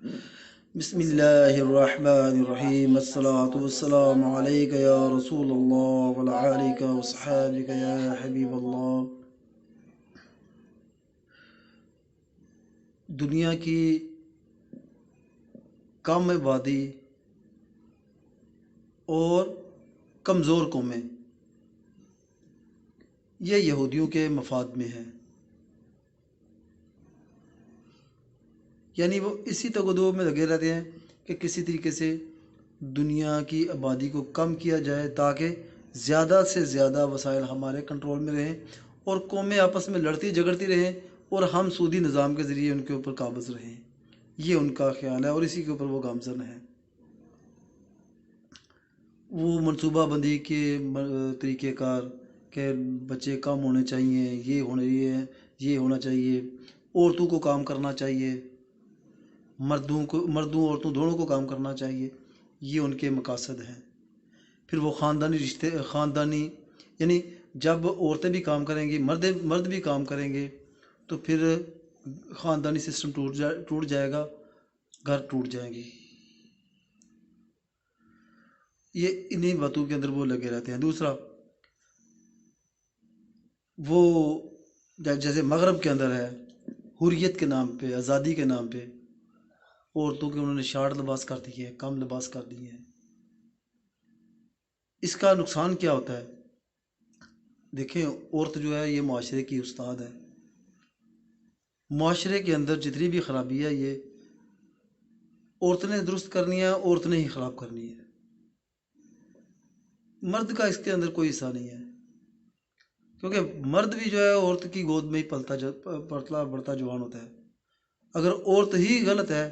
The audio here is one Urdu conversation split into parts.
بسم اللہ الرحمن الرحیم، الصلاۃ والسلام علیک یا رسول اللہ وعلی آلک وصحابک یا حبیب اللہ۔ دنیا کی کم آبادی اور کمزور قومیں یہ یہودیوں کے مفاد میں ہے، یعنی وہ اسی تگودو میں لگے رہتے ہیں کہ کسی طریقے سے دنیا کی آبادی کو کم کیا جائے تاکہ زیادہ سے زیادہ وسائل ہمارے کنٹرول میں رہیں اور قومیں آپس میں لڑتی جھگڑتی رہیں اور ہم سودی نظام کے ذریعے ان کے اوپر قابض رہیں۔ یہ ان کا خیال ہے اور اسی کے اوپر وہ گامزن ہیں۔ وہ منصوبہ بندی کے طریقہ کار کہ بچے کم ہونے چاہیے، یہ ہونا چاہیے، عورتوں کو کام کرنا چاہیے، مردوں عورتوں دونوں کو کام کرنا چاہیے، یہ ان کے مقاصد ہیں۔ پھر وہ خاندانی یعنی جب عورتیں بھی کام کریں گی، مرد بھی کام کریں گے تو پھر خاندانی سسٹم ٹوٹ جائے گا، گھر ٹوٹ جائیں گی۔ یہ انہی باتوں کے اندر وہ لگے رہتے ہیں۔ دوسرا، وہ جیسے مغرب کے اندر ہے، حریت کے نام پہ، آزادی کے نام پہ عورتوں کے انہوں نے شارٹ لباس کر دیے ہیں، کم لباس کر دیے ہیں۔ اس کا نقصان کیا ہوتا ہے؟ دیکھیں، عورت جو ہے یہ معاشرے کی استاد ہے۔ معاشرے کے اندر جتنی بھی خرابی ہے یہ عورت نے درست کرنی ہے، عورت نے ہی خراب کرنی ہے۔ مرد کا اس کے اندر کوئی حصہ نہیں ہے، کیونکہ مرد بھی جو ہے عورت کی گود میں ہی پلتا بڑھتا جوان ہوتا ہے۔ اگر عورت ہی غلط ہے،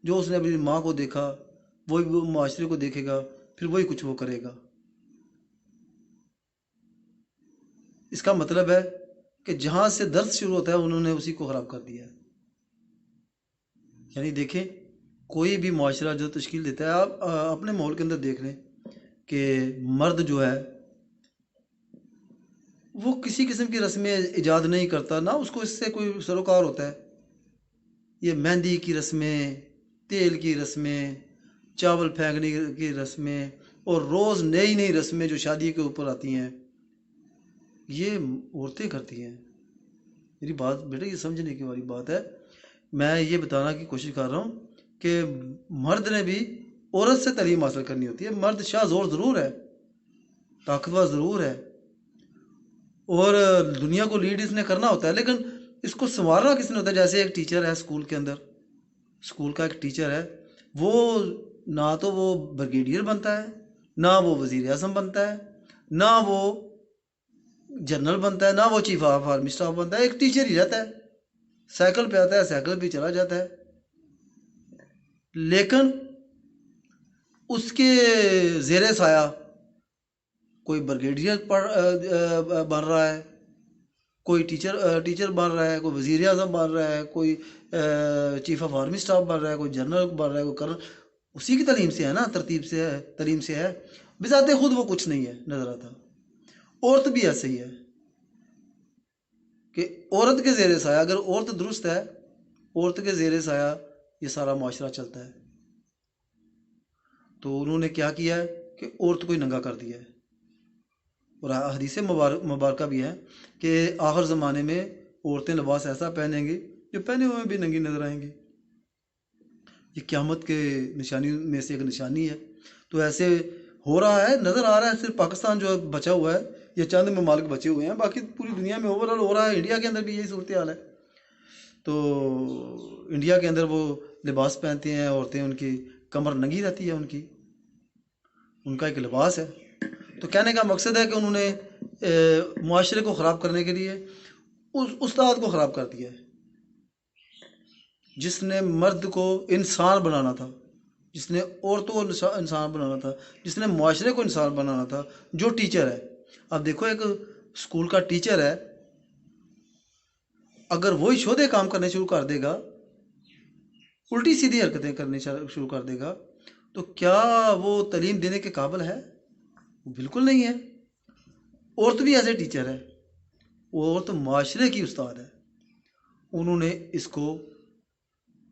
جو اس نے اپنی ماں کو دیکھا وہی وہ معاشرے کو دیکھے گا، پھر وہی کچھ وہ کرے گا۔ اس کا مطلب ہے کہ جہاں سے درد شروع ہوتا ہے انہوں نے اسی کو خراب کر دیا ہے۔ یعنی دیکھیں، کوئی بھی معاشرہ جو تشکیل دیتا ہے، آپ اپنے ماحول کے اندر دیکھ لیں کہ مرد جو ہے وہ کسی قسم کی رسمیں ایجاد نہیں کرتا، نہ اس کو اس سے کوئی سروکار ہوتا ہے۔ یہ مہندی کی رسمیں، تیل کی رسمیں، چاول پھینکنے کی رسمیں اور روز نئی رسمیں جو شادی کے اوپر آتی ہیں یہ عورتیں کرتی ہیں۔ میری بات بیٹا یہ سمجھنے کی والی بات ہے۔ میں یہ بتانا کی کوشش کر رہا ہوں کہ مرد نے بھی عورت سے تعلیم حاصل کرنی ہوتی ہے۔ مرد شاہ زور ضرور ہے، طاقتور ضرور ہے اور دنیا کو لیڈ اس نے کرنا ہوتا ہے، لیکن اس کو سنوارنا کس نے ہوتا ہے؟ جیسے ایک ٹیچر ہے اسکول کے اندر، اسکول کا ایک ٹیچر ہے، وہ نہ تو وہ بریگیڈیئر بنتا ہے، نہ وہ وزیر اعظم بنتا ہے، نہ وہ جنرل بنتا ہے، نہ وہ چیف آف آرمی اسٹاف بنتا ہے۔ ایک ٹیچر ہی رہتا ہے، سائیکل پہ آتا ہے، سائیکل پہ چلا جاتا ہے، لیکن اس کے زیر سایہ کوئی بریگیڈیئر بن رہا ہے، کوئی ٹیچر بن رہا ہے، کوئی وزیر اعظم بن رہا ہے، کوئی چیف آف آرمی اسٹاف بن رہا ہے، کوئی جنرل بن رہا ہے، کوئی کرنل۔ اسی کی تعلیم سے ہے نا، ترتیب سے ہے، تعلیم سے ہے۔ بذات خود وہ کچھ نہیں ہے نظر آتا۔ عورت بھی ایسے ہی ہے کہ عورت کے زیر سایہ، اگر عورت درست ہے، عورت کے زیر سایہ یہ سارا معاشرہ چلتا ہے۔ تو انہوں نے کیا کیا ہے کہ عورت کو ہی ننگا کر دیا ہے، اور حدیث مبارکہ بھی ہے کہ آخر زمانے میں عورتیں لباس ایسا پہنیں گی جو پہنے ہوئے بھی ننگی نظر آئیں گی۔ یہ قیامت کے نشانی میں سے ایک نشانی ہے۔ تو ایسے ہو رہا ہے، نظر آ رہا ہے۔ صرف پاکستان جو بچا ہوا ہے، یہ چند ممالک بچے ہوئے ہیں، باقی پوری دنیا میں اوورآل ہو رہا ہے۔ انڈیا کے اندر بھی یہی صورتحال ہے۔ تو انڈیا کے اندر وہ لباس پہنتے ہیں عورتیں، ان کی کمر ننگی رہتی ہے، ان کا ایک لباس ہے۔ تو کہنے کا مقصد ہے کہ انہوں نے معاشرے کو خراب کرنے کے لیے اس استاد کو خراب کر دیا ہے، جس نے مرد کو انسان بنانا تھا، جس نے عورتوں کو انسان بنانا تھا، جس نے معاشرے کو انسان بنانا تھا، جو ٹیچر ہے۔ اب دیکھو، ایک اسکول کا ٹیچر ہے، اگر وہی شودے کام کرنے شروع کر دے گا، الٹی سیدھی حرکتیں کرنے شروع کر دے گا، تو کیا وہ تعلیم دینے کے قابل ہے؟ بالکل نہیں ہے۔ عورت بھی ایسے ٹیچر ہے، عورت معاشرے کی استاد ہے۔ انہوں نے اس کو